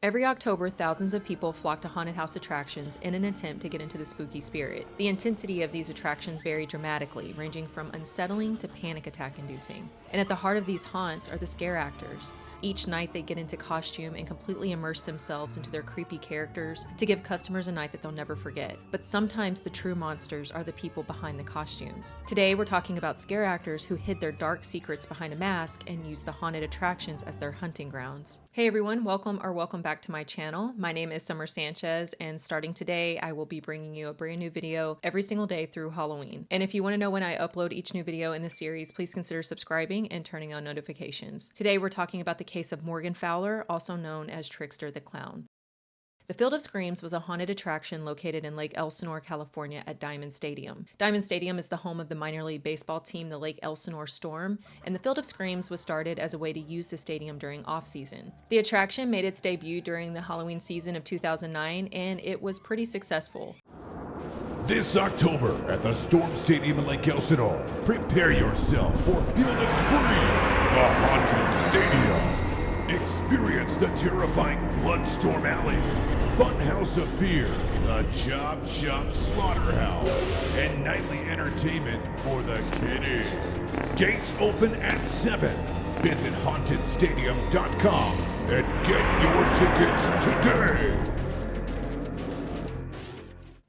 Every October, thousands of people flock to haunted house attractions in an attempt to get into the spooky spirit. The intensity of these attractions vary dramatically, ranging from unsettling to panic attack inducing. And at the heart of these haunts are the scare actors. Each night they get into costume and completely immerse themselves into their creepy characters to give customers a night that they'll never forget. But sometimes the true monsters are the people behind the costumes. Today we're talking about scare actors who hid their dark secrets behind a mask and used the haunted attractions as their hunting grounds. Hey everyone, welcome back to my channel. My name is Summer Sanchez, and starting today I will be bringing you a brand new video every single day through Halloween. And if you want to know when I upload each new video in the series, please consider subscribing and turning on notifications. Today we're talking about the case of Morgan Fowler, also known as Trickster the Clown. The Field of Screams was a haunted attraction located in Lake Elsinore, California at Diamond Stadium. Diamond Stadium is the home of the minor league baseball team, the Lake Elsinore Storm, and the Field of Screams was started as a way to use the stadium during off-season. The attraction made its debut during the Halloween season of 2009, and it was pretty successful. This October at the Storm Stadium in Lake Elsinore, prepare yourself for Field of Screams, the haunted stadium. Experience the terrifying Bloodstorm Alley, Funhouse of Fear, the Chop Shop Slaughterhouse, and nightly entertainment for the kiddies. Gates open at 7. Visit hauntedstadium.com and get your tickets today.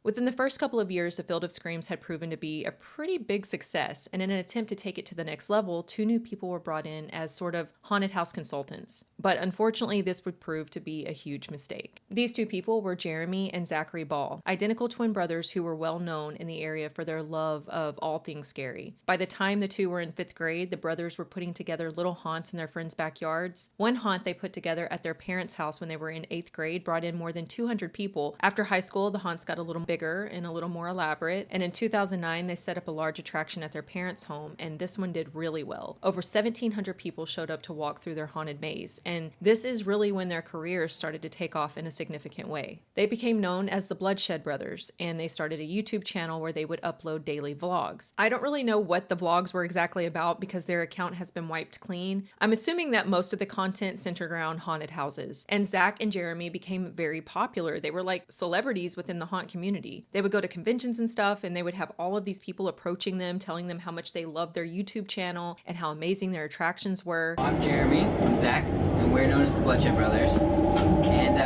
Within the first couple of years, the Field of Screams had proven to be a pretty big success, and in an attempt to take it to the next level, 2 new people were brought in as sort of haunted house consultants. But unfortunately, this would prove to be a huge mistake. These 2 people were Jeremy and Zachary Ball, identical twin brothers who were well known in the area for their love of all things scary. By the time the 2 were in 5th grade, the brothers were putting together little haunts in their friends' backyards. One haunt they put together at their parents' house when they were in 8th grade brought in more than 200 people. After high school, the haunts got a little bigger and a little more elaborate, and in 2009 they set up a large attraction at their parents' home, and this one did really well. Over 1,700 people showed up to walk through their haunted maze, and this is really when their careers started to take off in a significant way. They became known as the Bloodshed Brothers, and they started a YouTube channel where they would upload daily vlogs. I don't really know what the vlogs were exactly about because their account has been wiped clean. I'm assuming that most of the content centered around haunted houses, and Zach and Jeremy became very popular. They were like celebrities within the haunt community. They would go to conventions and stuff, and they would have all of these people approaching them, telling them how much they loved their YouTube channel and how amazing their attractions were. I'm Jeremy, I'm Zach, and we're known as the Bloodshed Brothers. And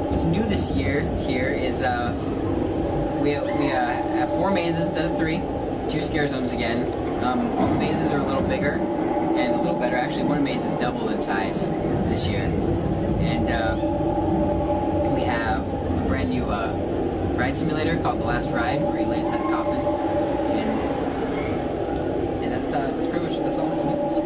what's new this year here is we have 4 mazes instead of 3, 2 scare zones again. All the mazes are a little bigger and a little better. Actually, one maze is double in size this year. And we have a brand new ride simulator called The Last Ride, where you lay inside a coffin, and that's pretty much all this means.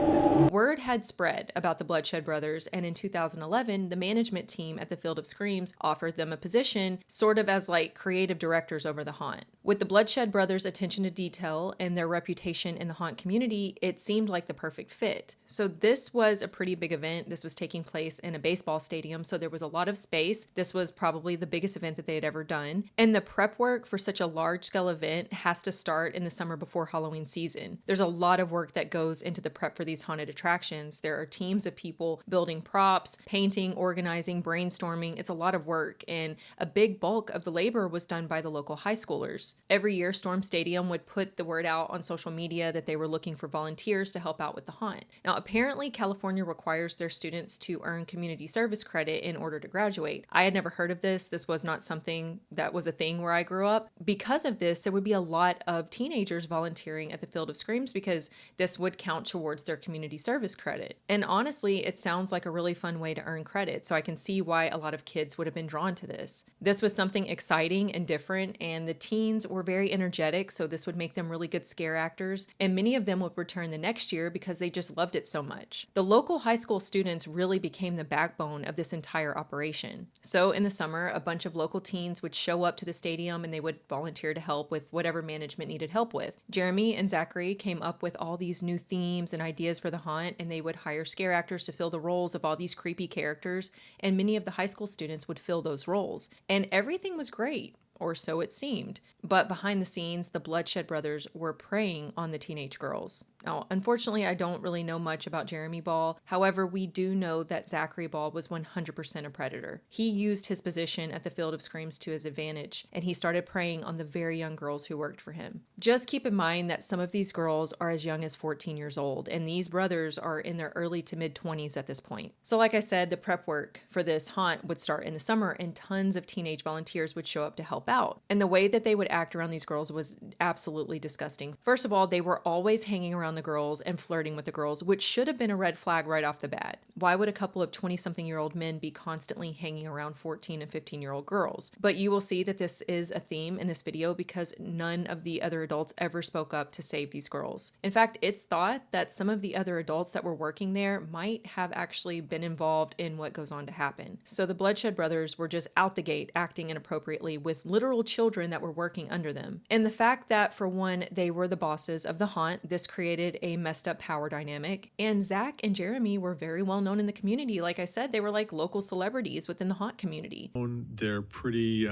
Word had spread about the Bloodshed Brothers, and in 2011, the management team at the Field of Screams offered them a position sort of as like creative directors over the haunt. With the Bloodshed Brothers' attention to detail and their reputation in the haunt community, it seemed like the perfect fit. So this was a pretty big event. This was taking place in a baseball stadium, so there was a lot of space. This was probably the biggest event that they had ever done. And the prep work for such a large-scale event has to start in the summer before Halloween season. There's a lot of work that goes into the prep for these haunted attractions. There are teams of people building props, painting, organizing, brainstorming. It's a lot of work, and a big bulk of the labor was done by the local high schoolers. Every year, Storm Stadium would put the word out on social media that they were looking for volunteers to help out with the haunt. Now, apparently, California requires their students to earn community service credit in order to graduate. I had never heard of this. This was not something that was a thing where I grew up. Because of this, there would be a lot of teenagers volunteering at the Field of Screams because this would count towards their community service credit. And honestly, it sounds like a really fun way to earn credit, so I can see why a lot of kids would have been drawn to this. This was something exciting and different, and the teens were very energetic, so this would make them really good scare actors, and many of them would return the next year because they just loved it so much. The local high school students really became the backbone of this entire operation. So in the summer, a bunch of local teens would show up to the stadium and they would volunteer to help with whatever management needed help with. Jeremy and Zachary came up with all these new themes and ideas for the haunt, and they would hire scare actors to fill the roles of all these creepy characters, and many of the high school students would fill those roles. And everything was great. or so it seemed. But behind the scenes, the Bloodshed Brothers were preying on the teenage girls. Now, unfortunately, I don't really know much about Jeremy Ball. However, we do know that Zachary Ball was 100% a predator. He used his position at the Field of Screams to his advantage, and he started preying on the very young girls who worked for him. Just keep in mind that some of these girls are as young as 14 years old, and these brothers are in their early to mid 20s at this point. So like I said, the prep work for this haunt would start in the summer, and tons of teenage volunteers would show up to help out. And the way that they would act around these girls was absolutely disgusting. First of all, they were always hanging around the girls and flirting with the girls, which should have been a red flag right off the bat. Why would a couple of 20-something-year-old men be constantly hanging around 14 and 15-year-old girls? But you will see that this is a theme in this video because none of the other adults ever spoke up to save these girls. In fact, it's thought that some of the other adults that were working there might have actually been involved in what goes on to happen. So the Bloodshed Brothers were just out the gate acting inappropriately with literal children that were working under them. And the fact that, for one, they were the bosses of the haunt, this created a messed up power dynamic. And Zach and Jeremy were very well known in the community. Like I said, they were like local celebrities within the haunt community. They're pretty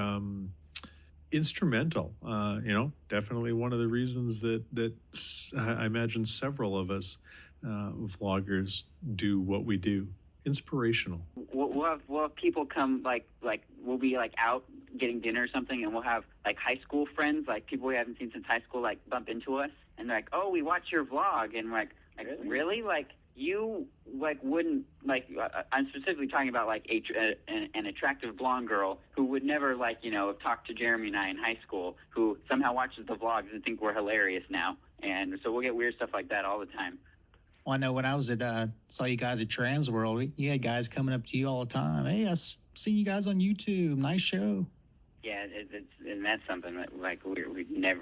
instrumental, definitely one of the reasons that I imagine several of us vloggers do what we do. Inspirational. We'll have people come, like we'll be like out getting dinner or something, and we'll have like high school friends, like people we haven't seen since high school, like bump into us, and they're like, oh, we watch your vlog, and we're like really? Like, you wouldn't, I'm specifically talking about like an attractive blonde girl who would never talk to Jeremy and I in high school, who somehow watches the vlogs and think we're hilarious now, and so we'll get weird stuff like that all the time. Well, I know when I was at saw you guys at Trans World, you had guys coming up to you all the time. Hey, I seen you guys on YouTube. Nice show. Yeah, and that's something that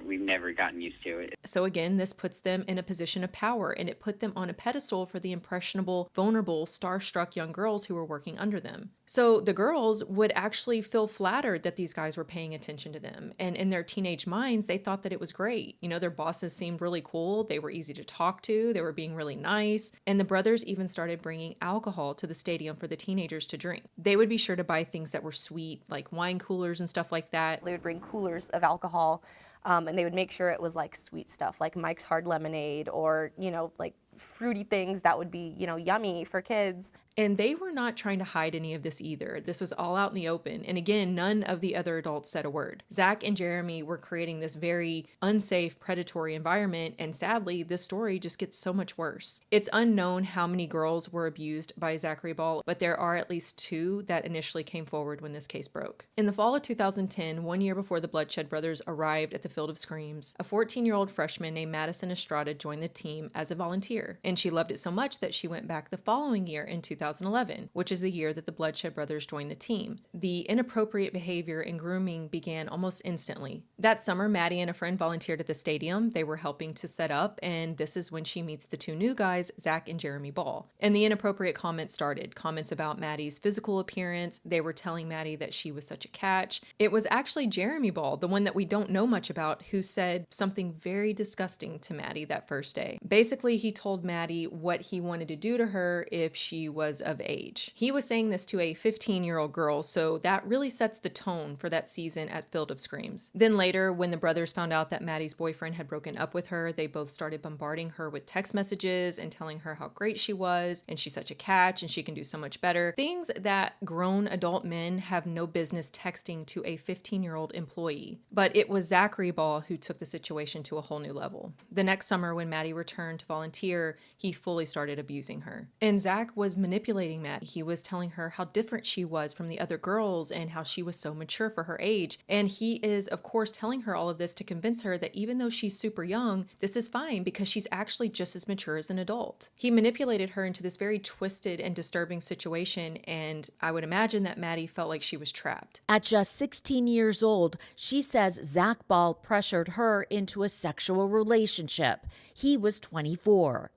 we've never gotten used to it. So again, this puts them in a position of power, and it put them on a pedestal for the impressionable, vulnerable, starstruck young girls who were working under them. So the girls would actually feel flattered that these guys were paying attention to them. And in their teenage minds, they thought that it was great. Their bosses seemed really cool. They were easy to talk to. They were being really nice. And the brothers even started bringing alcohol to the stadium for the teenagers to drink. They would be sure to buy things that were sweet, like wine coolers and stuff like that. They would bring coolers of alcohol, and they would make sure it was like sweet stuff, like Mike's Hard Lemonade, or, like fruity things that would be, yummy for kids. And they were not trying to hide any of this either. This was all out in the open. And again, none of the other adults said a word. Zach and Jeremy were creating this very unsafe, predatory environment. And sadly, this story just gets so much worse. It's unknown how many girls were abused by Zachary Ball, but there are at least 2 that initially came forward when this case broke. In the fall of 2010, 1 year before the Bloodshed Brothers arrived at the Field of Screams, a 14-year-old freshman named Madison Estrada joined the team as a volunteer. And she loved it so much that she went back the following year in 2011, which is the year that the Bloodshed Brothers joined the team. The inappropriate behavior and grooming began almost instantly. That summer, Maddie and a friend volunteered at the stadium. They were helping to set up, and this is when she meets the 2 new guys, Zach and Jeremy Ball. And the inappropriate comments started. Comments about Maddie's physical appearance. They were telling Maddie that she was such a catch. It was actually Jeremy Ball, the one that we don't know much about, who said something very disgusting to Maddie that first day. Basically, he told Maddie what he wanted to do to her if she was of age. He was saying this to a 15-year-old girl, so that really sets the tone for that season at Field of Screams. Then later, when the brothers found out that Maddie's boyfriend had broken up with her, they both started bombarding her with text messages and telling her how great she was, and she's such a catch, and she can do so much better. Things that grown adult men have no business texting to a 15-year-old employee. But it was Zachary Ball who took the situation to a whole new level. The next summer, when Maddie returned to volunteer, he fully started abusing her. And Zach was manipulating Maddie. He was telling her how different she was from the other girls and how she was so mature for her age. And he is, of course, telling her all of this to convince her that even though she's super young, this is fine because she's actually just as mature as an adult. He manipulated her into this very twisted and disturbing situation, and I would imagine that Maddie felt like she was trapped. At just 16 years old, she says Zach Ball pressured her into a sexual relationship. He was 24.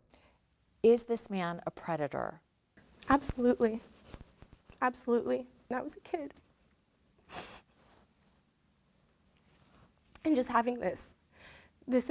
Is this man a predator? Absolutely. Absolutely. And I was a kid. And just having this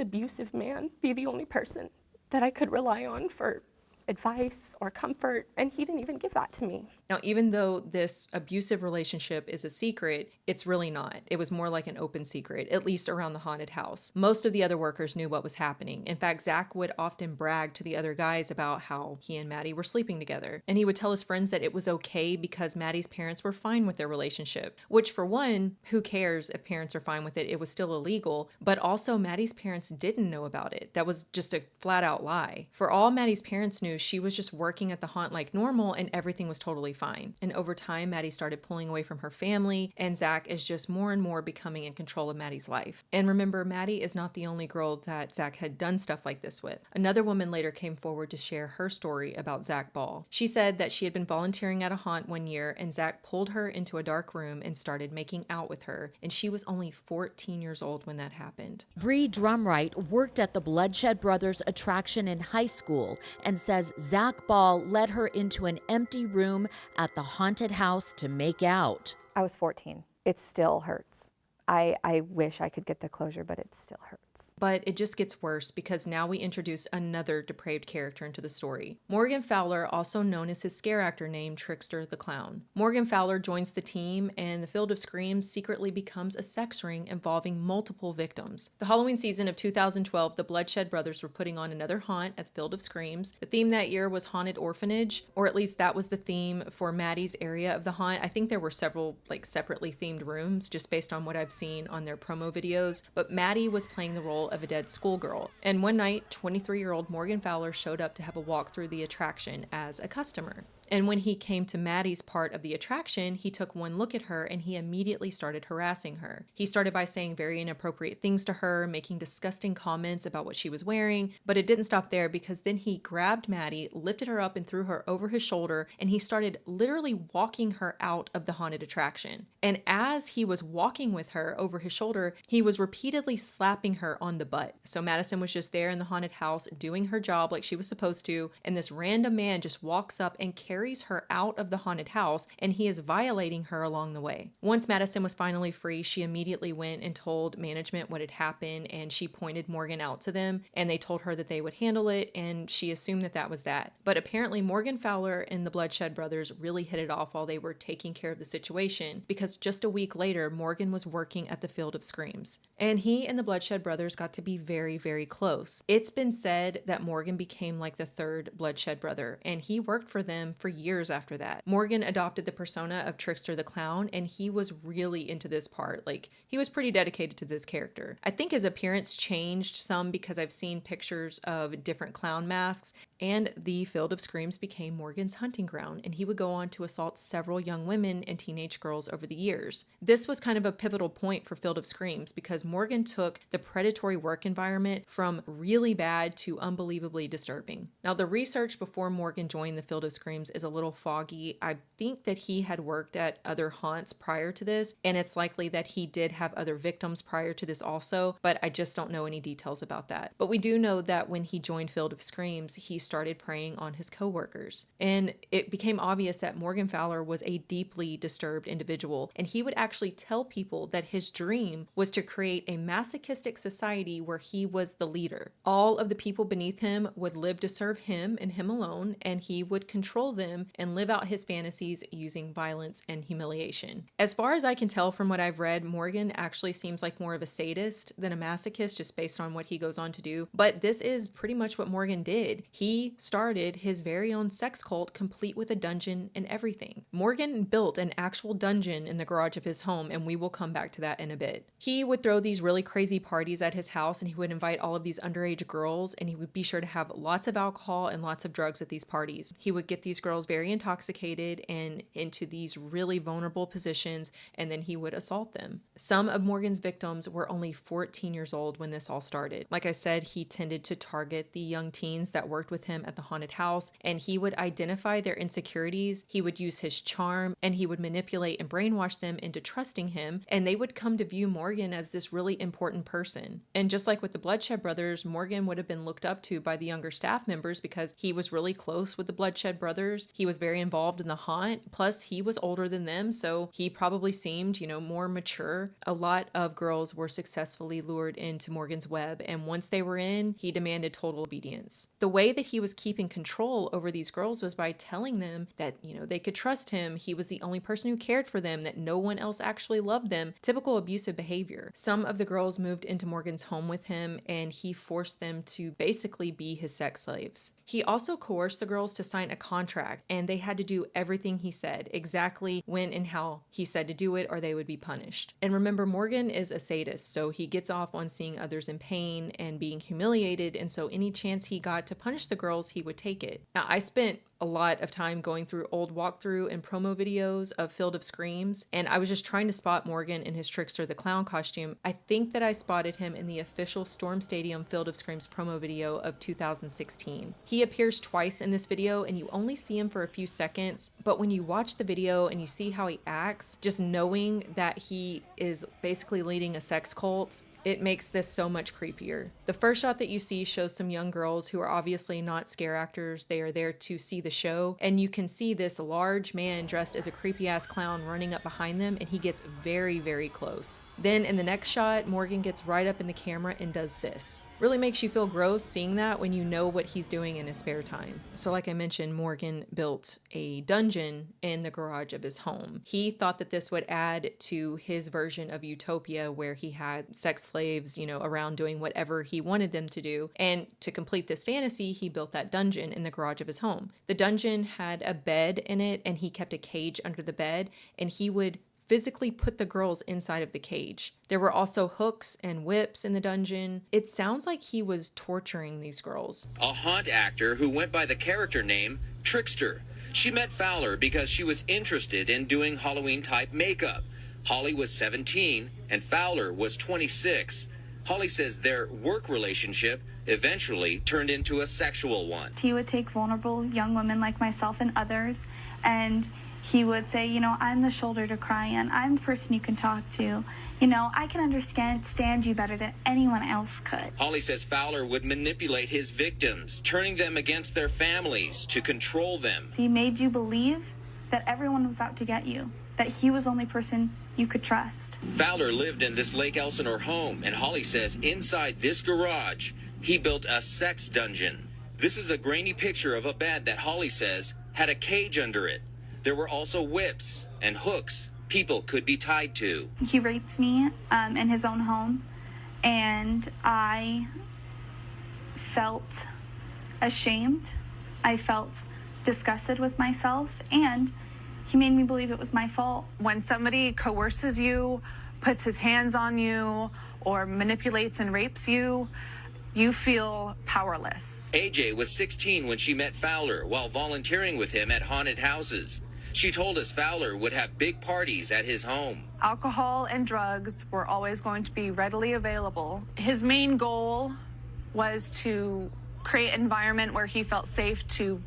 abusive man be the only person that I could rely on for advice or comfort, and he didn't even give that to me. Now, even though this abusive relationship is a secret, it's really not. It was more like an open secret, at least around the haunted house. Most of the other workers knew what was happening. In fact, Zach would often brag to the other guys about how he and Maddie were sleeping together. And he would tell his friends that it was okay because Maddie's parents were fine with their relationship, which for one, who cares if parents are fine with it? It was still illegal. But also, Maddie's parents didn't know about it. That was just a flat out lie. For all Maddie's parents knew, she was just working at the haunt like normal and everything was totally fine. And over time, Maddie started pulling away from her family, and Zach is just more and more becoming in control of Maddie's life. And remember, Maddie is not the only girl that Zach had done stuff like this with. Another woman later came forward to share her story about Zach Ball. She said that she had been volunteering at a haunt one year, and Zach pulled her into a dark room and started making out with her, and she was only 14 years old when that happened. Bree Drumright worked at the Bloodshed Brothers attraction in high school and says Zach Ball led her into an empty room at the haunted house to make out. I was 14. It still hurts. I wish I could get the closure, but it still hurts. But it just gets worse because now we introduce another depraved character into the story. Morgan Fowler, also known as his scare actor name Trickster the Clown. Morgan Fowler joins the team, and the Field of Screams secretly becomes a sex ring involving multiple victims. The Halloween season of 2012, the Bloodshed Brothers were putting on another haunt at the Field of Screams. The theme that year was Haunted Orphanage, or at least that was the theme for Maddie's area of the haunt. I think there were several separately themed rooms just based on what I've seen on their promo videos, but Maddie was playing the role of a dead schoolgirl. And one night, 23-year-old Morgan Fowler showed up to have a walk through the attraction as a customer. And when he came to Maddie's part of the attraction, he took one look at her and he immediately started harassing her. He started by saying very inappropriate things to her, making disgusting comments about what she was wearing, but it didn't stop there because then he grabbed Maddie, lifted her up and threw her over his shoulder, and he started literally walking her out of the haunted attraction. And as he was walking with her over his shoulder, he was repeatedly slapping her on the butt. So Madison was just there in the haunted house doing her job like she was supposed to, and this random man just walks up and carries her out of the haunted house, and he is violating her along the way. Once Madison was finally free, she immediately went and told management what had happened, and she pointed Morgan out to them, and they told her that they would handle it, and she assumed that that was that. But apparently Morgan Fowler and the Bloodshed Brothers really hit it off while they were taking care of the situation, because just a week later, Morgan was working at the Field of Screams, and he and the Bloodshed Brothers got to be very, very close. It's been said that Morgan became like the third Bloodshed brother, and he worked for them for years after that. Morgan adopted the persona of Trickster the Clown, and he was really into this part. He was pretty dedicated to this character. I think his appearance changed some because I've seen pictures of different clown masks, and the Field of Screams became Morgan's hunting ground, and he would go on to assault several young women and teenage girls over the years. This was kind of a pivotal point for Field of Screams because Morgan took the predatory work environment from really bad to unbelievably disturbing. Now, the research before Morgan joined the Field of Screams is a little foggy. I think that he had worked at other haunts prior to this, and it's likely that he did have other victims prior to this also, but I just don't know any details about that. But we do know that when he joined Field of Screams, he started preying on his coworkers. And it became obvious that Morgan Fowler was a deeply disturbed individual, and he would actually tell people that his dream was to create a masochistic society where he was the leader. All of the people beneath him would live to serve him and him alone, and he would control them and live out his fantasies using violence and humiliation. As far as I can tell from what I've read, Morgan actually seems like more of a sadist than a masochist just based on what he goes on to do, but this is pretty much what Morgan did. He started his very own sex cult complete with a dungeon and everything. Morgan built an actual dungeon in the garage of his home, and we will come back to that in a bit. He would throw these really crazy parties at his house, and he would invite all of these underage girls, and he would be sure to have lots of alcohol and lots of drugs at these parties. He would get these girls very intoxicated and into these really vulnerable positions, and then he would assault them. Some of Morgan's victims were only 14 years old when this all started. Like I said, he tended to target the young teens that worked with him at the haunted house, and he would identify their insecurities. He would use his charm, and he would manipulate and brainwash them into trusting him, and they would come to view Morgan as this really important person. And just like with the Bloodshed Brothers, Morgan would have been looked up to by the younger staff members because he was really close with the Bloodshed Brothers. He was very involved in the haunt, plus he was older than them, so he probably seemed, more mature. A lot of girls were successfully lured into Morgan's web, and once they were in, he demanded total obedience. The way that he was keeping control over these girls was by telling them that, they could trust him. He was the only person who cared for them, that no one else actually loved them. Typical abusive behavior. Some of the girls moved into Morgan's home with him, and he forced them to basically be his sex slaves. He also coerced the girls to sign a contract, and they had to do everything he said, exactly when and how he said to do it, or they would be punished. And remember, Morgan is a sadist, so he gets off on seeing others in pain and being humiliated, and so any chance he got to punish the girls, he would take it. Now, I spent a lot of time going through old walkthrough and promo videos of Field of Screams, and I was just trying to spot Morgan in his Trickster the Clown costume. I think that I spotted him in the official Storm Stadium Field of Screams promo video of 2016. He appears twice in this video, and you only see him for a few seconds, but when you watch the video and you see how he acts, just knowing that he is basically leading a sex cult, it makes this so much creepier. The first shot that you see shows some young girls who are obviously not scare actors. They are there to see the show, and you can see this large man dressed as a creepy ass clown running up behind them, and he gets very, very close. Then in the next shot, Morgan gets right up in the camera and does this. Really makes you feel gross seeing that when you know what he's doing in his spare time. So like I mentioned, Morgan built a dungeon in the garage of his home. He thought that this would add to his version of utopia, where he had sex slaves, around doing whatever he wanted them to do. And to complete this fantasy, he built that dungeon in the garage of his home. The dungeon had a bed in it, and he kept a cage under the bed, and he would physically put the girls inside of the cage. There were also hooks and whips in the dungeon. It sounds like he was torturing these girls. A haunt actor who went by the character name Trickster. She met Fowler because she was interested in doing Halloween-type makeup. Holly was 17 and Fowler was 26. Holly says their work relationship eventually turned into a sexual one. He would take vulnerable young women like myself and others, and he would say, I'm the shoulder to cry on. I'm the person you can talk to. I can understand you better than anyone else could. Holly says Fowler would manipulate his victims, turning them against their families to control them. He made you believe that everyone was out to get you, that he was the only person you could trust. Fowler lived in this Lake Elsinore home, and Holly says inside this garage, he built a sex dungeon. This is a grainy picture of a bed that Holly says had a cage under it. There were also whips and hooks people could be tied to. He raped me in his own home, and I felt ashamed. I felt disgusted with myself, and he made me believe it was my fault. When somebody coerces you, puts his hands on you, or manipulates and rapes you, you feel powerless. AJ was 16 when she met Fowler while volunteering with him at haunted houses. She told us Fowler would have big parties at his home. Alcohol and drugs were always going to be readily available. His main goal was to create an environment where he felt safe to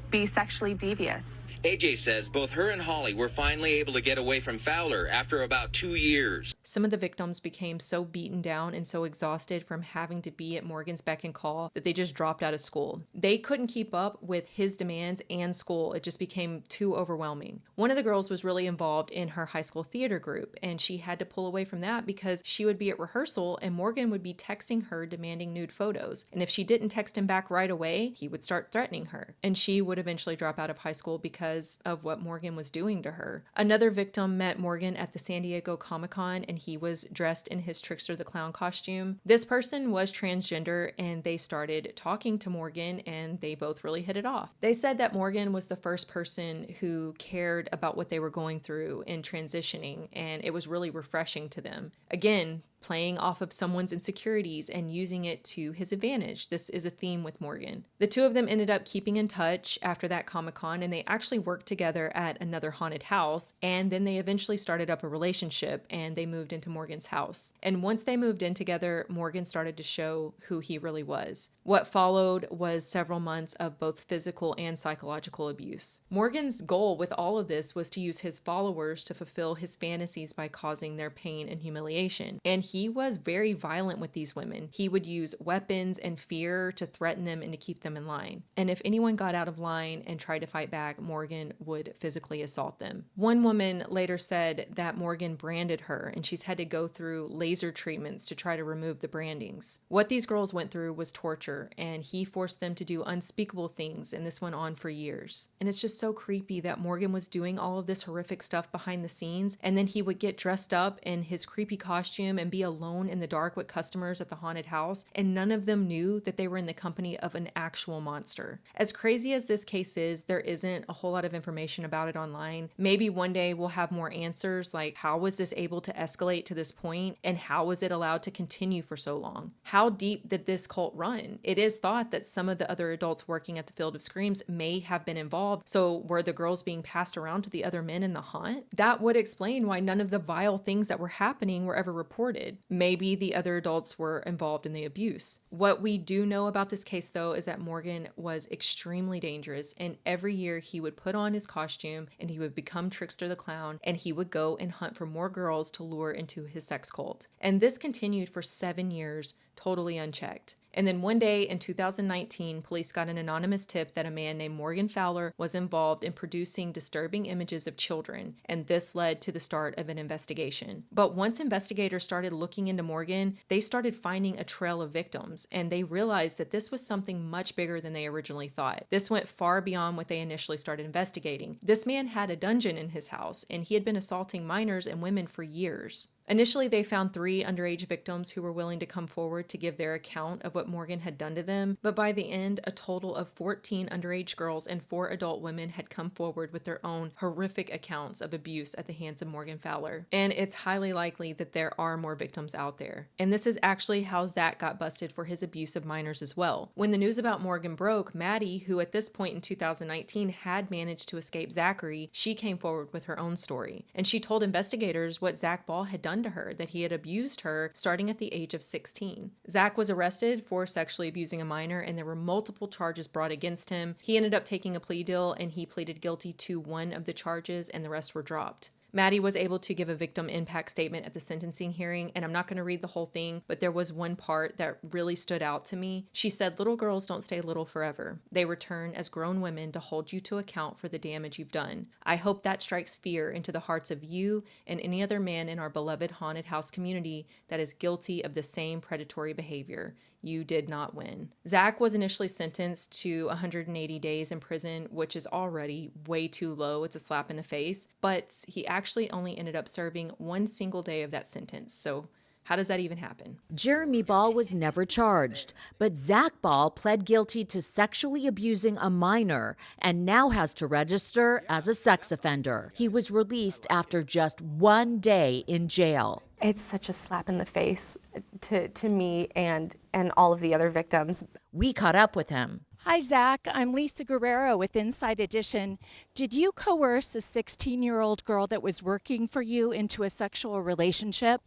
be sexually devious. AJ says both her and Holly were finally able to get away from Fowler after about 2 years. Some of the victims became so beaten down and so exhausted from having to be at Morgan's beck and call that they just dropped out of school. They couldn't keep up with his demands and school. It just became too overwhelming. One of the girls was really involved in her high school theater group, and she had to pull away from that because she would be at rehearsal and Morgan would be texting her demanding nude photos. And if she didn't text him back right away, he would start threatening her. And she would eventually drop out of high school because of what Morgan was doing to her. Another victim met Morgan at the San Diego Comic-Con, and he was dressed in his Trickster the Clown costume. This person was transgender, and they started talking to Morgan, and they both really hit it off. They said that Morgan was the first person who cared about what they were going through in transitioning, and it was really refreshing to them. Again, playing off of someone's insecurities and using it to his advantage. This is a theme with Morgan. The two of them ended up keeping in touch after that Comic-Con, and they actually worked together at another haunted house, and then they eventually started up a relationship and they moved into Morgan's house. And once they moved in together, Morgan started to show who he really was. What followed was several months of both physical and psychological abuse. Morgan's goal with all of this was to use his followers to fulfill his fantasies by causing their pain and humiliation. And he was very violent with these women. He would use weapons and fear to threaten them and to keep them in line. And if anyone got out of line and tried to fight back, Morgan would physically assault them. One woman later said that Morgan branded her, and she's had to go through laser treatments to try to remove the brandings. What these girls went through was torture, and he forced them to do unspeakable things, and this went on for years. And it's just so creepy that Morgan was doing all of this horrific stuff behind the scenes, and then he would get dressed up in his creepy costume and be alone in the dark with customers at the haunted house, and none of them knew that they were in the company of an actual monster. As crazy as this case is, there isn't a whole lot of information about it online. Maybe one day we'll have more answers, like how was this able to escalate to this point, and how was it allowed to continue for so long? How deep did this cult run? It is thought that some of the other adults working at the Field of Screams may have been involved, so were the girls being passed around to the other men in the haunt? That would explain why none of the vile things that were happening were ever reported. Maybe the other adults were involved in the abuse. What we do know about this case, though, is that Morgan was extremely dangerous, and every year he would put on his costume and he would become Trickster the Clown, and he would go and hunt for more girls to lure into his sex cult. And this continued for 7 years, totally unchecked. And then one day in 2019, police got an anonymous tip that a man named Morgan Fowler was involved in producing disturbing images of children, and this led to the start of an investigation. But once investigators started looking into Morgan, they started finding a trail of victims, and they realized that this was something much bigger than they originally thought. This went far beyond what they initially started investigating. This man had a dungeon in his house, and he had been assaulting minors and women for years. Initially, they found 3 underage victims who were willing to come forward to give their account of what Morgan had done to them, but by the end, a total of 14 underage girls and 4 adult women had come forward with their own horrific accounts of abuse at the hands of Morgan Fowler. And it's highly likely that there are more victims out there. And this is actually how Zach got busted for his abuse of minors as well. When the news about Morgan broke, Maddie, who at this point in 2019 had managed to escape Zachary, she came forward with her own story. And she told investigators what Zach Ball had done to her, that he had abused her starting at the age of 16. Zach was arrested for sexually abusing a minor, and there were multiple charges brought against him. He ended up taking a plea deal, and he pleaded guilty to 1 of the charges, and the rest were dropped. Maddie was able to give a victim impact statement at the sentencing hearing, and I'm not going to read the whole thing, but there was one part that really stood out to me. She said, "Little girls don't stay little forever. They return as grown women to hold you to account for the damage you've done. I hope that strikes fear into the hearts of you and any other man in our beloved haunted house community that is guilty of the same predatory behavior. You did not win." Zach was initially sentenced to 180 days in prison, which is already way too low. It's a slap in the face, but he actually only ended up serving 1 single day of that sentence. So how does that even happen? Jeremy Ball was never charged, but Zach Ball pled guilty to sexually abusing a minor and now has to register as a sex offender. He was released after just 1 day in jail. It's such a slap in the face to me and all of the other victims. We caught up with him. Hi, Zach. I'm Lisa Guerrero with Inside Edition. Did you coerce a 16-year-old girl that was working for you into a sexual relationship?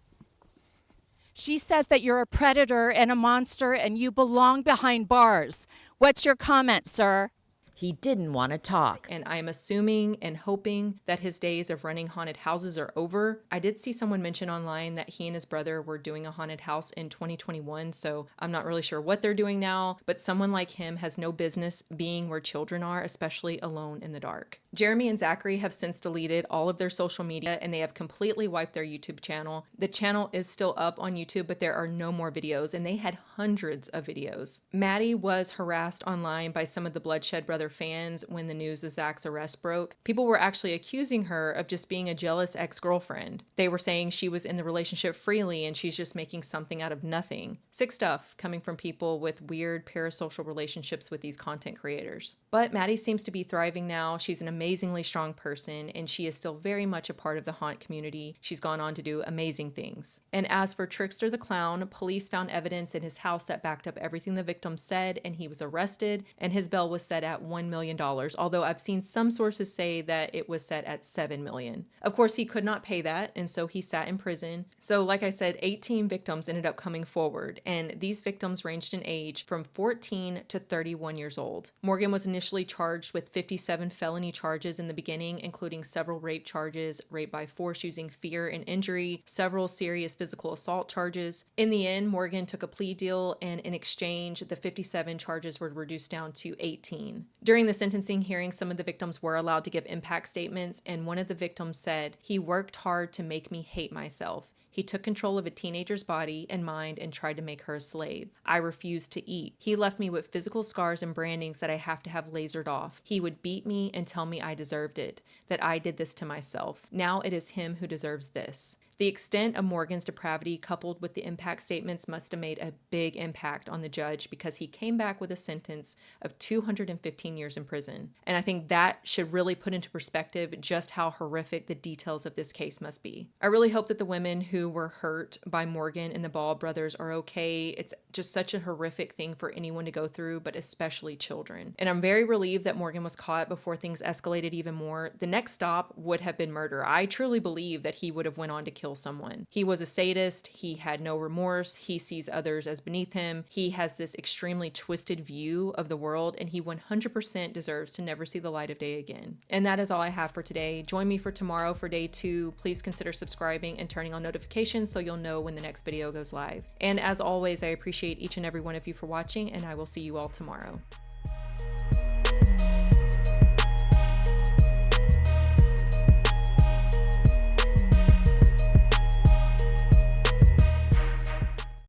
She says that you're a predator and a monster and you belong behind bars. What's your comment, sir? He didn't want to talk. And I'm assuming and hoping that his days of running haunted houses are over. I did see someone mention online that he and his brother were doing a haunted house in 2021, so I'm not really sure what they're doing now, but someone like him has no business being where children are, especially alone in the dark. Jeremy and Zachary have since deleted all of their social media, and they have completely wiped their YouTube channel. The channel is still up on YouTube, but there are no more videos, and they had hundreds of videos. Maddie was harassed online by some of the Bloodshed Brothers fans when the news of Zach's arrest broke. People were actually accusing her of just being a jealous ex-girlfriend. They were saying she was in the relationship freely and she's just making something out of nothing. Sick stuff coming from people with weird parasocial relationships with these content creators. But Maddie seems to be thriving now. She's an amazingly strong person, and she is still very much a part of the haunt community. She's gone on to do amazing things. And as for Trickster the Clown, police found evidence in his house that backed up everything the victim said, and he was arrested, and his bail was set at $1 million, although I've seen some sources say that it was set at $7 million. Of course, he could not pay that, and so he sat in prison. So like I said, 18 victims ended up coming forward, and these victims ranged in age from 14 to 31 years old. Morgan was initially charged with 57 felony charges in the beginning, including several rape charges, rape by force using fear and injury, several serious physical assault charges. In the end, Morgan took a plea deal, and in exchange, the 57 charges were reduced down to 18. During the sentencing hearing, some of the victims were allowed to give impact statements, and one of the victims said, "He worked hard to make me hate myself. He took control of a teenager's body and mind and tried to make her a slave. I refused to eat. He left me with physical scars and brandings that I have to have lasered off. He would beat me and tell me I deserved it, that I did this to myself. Now it is him who deserves this." The extent of Morgan's depravity coupled with the impact statements must have made a big impact on the judge, because he came back with a sentence of 215 years in prison. And I think that should really put into perspective just how horrific the details of this case must be. I really hope that the women who were hurt by Morgan and the Ball brothers are okay. It's just such a horrific thing for anyone to go through, but especially children. And I'm very relieved that Morgan was caught before things escalated even more. The next stop would have been murder. I truly believe that he would have went on to kill someone. He was a sadist. He had no remorse. He sees others as beneath him. He has this extremely twisted view of the world, and he 100% deserves to never see the light of day again. And that is all I have for today. Join me for tomorrow for day 2. Please consider subscribing and turning on notifications so you'll know when the next video goes live. And as always, I appreciate each and every one of you for watching, and I will see you all tomorrow.